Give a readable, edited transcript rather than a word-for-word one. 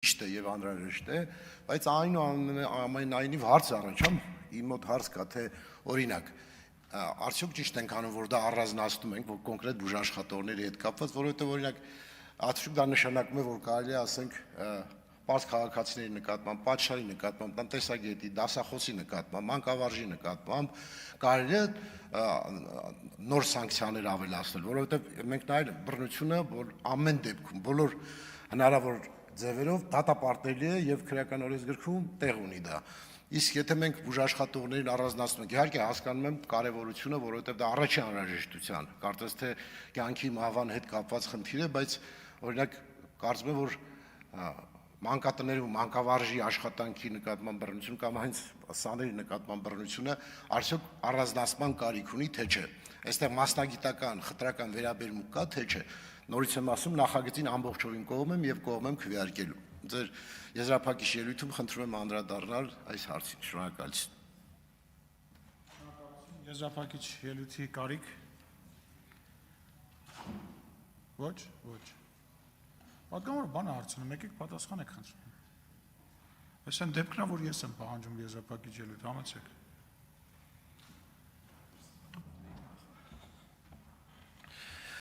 ճիշտ է եւ անհրաժեշտ է, բայց այնուամենայնիվ հարց առաջամ, իմ մոտ հարց կա, թե օրինակ արդյոք ճիշտ ենք անում, որ դա առանձնացնում ենք, որ կոնկրետ բուժաշխատողների հետ կապված, որովհետեւ օրինակ արդյոք դա նշանակում է, որ կարելի է ասենք պարզ քաղաքացիների նկատմամբ, պատշաճի նկատմամբ, տնտեսագետի, դասախոսի նկատմամբ, մանկավարժի նկատմամբ կարելի է նոր սանկցիաներ ավելացնել, որովհետեւ մենք նայել ենք բռնությունը, որ ամեն դեպքում բոլոր հնարավոր ձևերով դատապարտելի է եւ քրեական օրենսգրքում տեղ ունի դա։ Իսկ եթե մենք բուժաշխատողներին առանձնացնում ենք, իհարկե հասկանում եմ կարևորությունը, որովհետեւ դա առաջին անհրաժեշտության, կարծես թե կյանքի մահվան հետ կապված խնդիր է, բայց օրինակ կարծում եմ, որ մանկատների ու մանկավարժի աշխատանքի նկատմամբ բռնություն կամ հենց սաների նկատմամբ բռնությունը արդյոք առանձնացման կարիք ունի, թե չէ։ Այստեղ մասնագիտական, խտրական վերաբերմունք կա, թե չէ։ Նորից եմ ասում, նախագծին ամբողջովին կողմ եմ եւ կողմ եմ քվեարկելու։ Ձեր եզրափակիչ ելույթում խնդրում եմ անդրադառնալ այս հարցին։ Շնորհակալություն։ Եզրափակիչ ելույթի կարիք։ Ոչ։ Պատգամավոր բանը հարցնում եք, պատասխան եք խնդրում։ Այս այն դեպքն է, որ ես եմ պահանջում եզրափակիչ ելույթ, համեցեք։